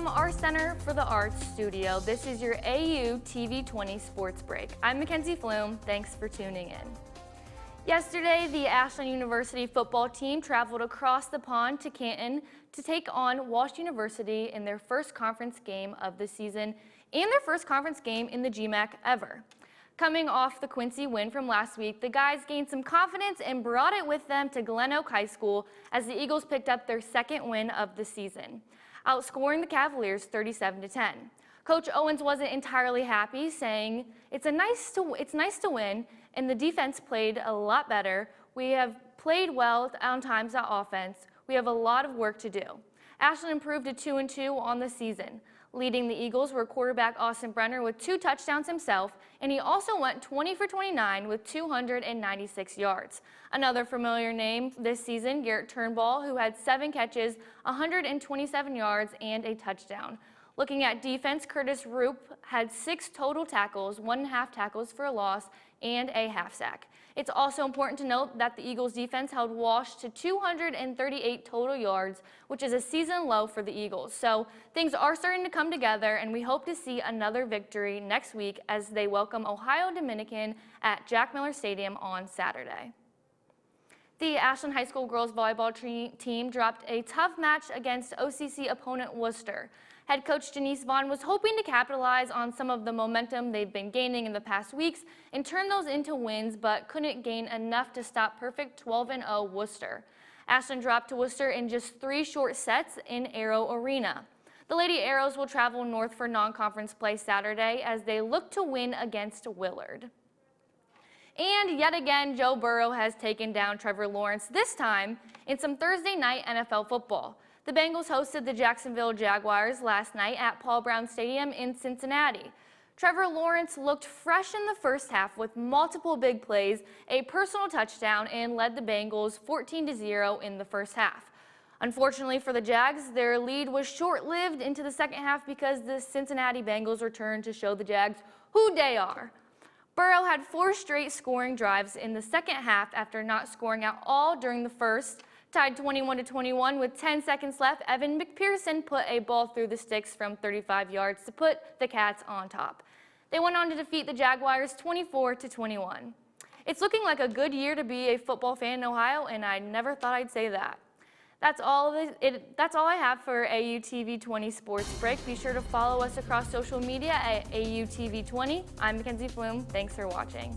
From our Center for the Arts studio, this is your AU TV 20 Sports Break. I'm Mackenzie Flume. Thanks for tuning in. Yesterday, the Ashland University football team traveled across the pond to Canton to take on Walsh University in their first conference game of the season and their first conference game in the GMAC ever. Coming off the Quincy win from last week, the guys gained some confidence and brought it with them to Glen Oak High School as the Eagles picked up their second win of the season, outscoring the Cavaliers 37-10. Coach Owens wasn't entirely happy, saying, it's nice to win, and the defense played a lot better. We have played well on times on offense. We have a lot of work to do. Ashland improved to 2-2 on the season. Leading the Eagles were quarterback Austin Brenner with 2 touchdowns himself, and he also went 20 for 29 with 296 yards. Another familiar name this season, Garrett Turnbull, who had 7 catches, 127 yards, and a touchdown. Looking at defense, Curtis Roop had 6 total tackles, 1.5 tackles for a loss, and a half sack. It's also important to note that the Eagles defense held Walsh to 238 total yards, which is a season low for the Eagles. So things are starting to come together, and we hope to see another victory next week as they welcome Ohio Dominican at Jack Miller Stadium on Saturday. The Ashland High School girls volleyball team dropped a tough match against OCC opponent Worcester. Head coach Denise Vaughn was hoping to capitalize on some of the momentum they've been gaining in the past weeks and turn those into wins, but couldn't gain enough to stop perfect 12-0 Worcester. Ashland dropped to Worcester in just 3 short sets in Arrow Arena. The Lady Arrows will travel north for non-conference play Saturday as they look to win against Willard. And yet again, Joe Burrow has taken down Trevor Lawrence, this time in some Thursday night NFL football. The Bengals hosted the Jacksonville Jaguars last night at Paul Brown Stadium in Cincinnati. Trevor Lawrence looked fresh in the first half with multiple big plays, a personal touchdown, and led the Bengals 14-0 in the first half. Unfortunately for the Jags, their lead was short-lived into the second half because the Cincinnati Bengals returned to show the Jags who they are. Burrow had 4 straight scoring drives in the second half after not scoring at all during the first. Tied 21-21 with 10 seconds left, Evan McPherson put a ball through the sticks from 35 yards to put the Cats on top. They went on to defeat the Jaguars 24-21. It's looking like a good year to be a football fan in Ohio, and I never thought I'd say that. That's all I have for AU TV 20 Sports Break. Be sure to follow us across social media at AU TV 20. I'm Mackenzie Flume. Thanks for watching.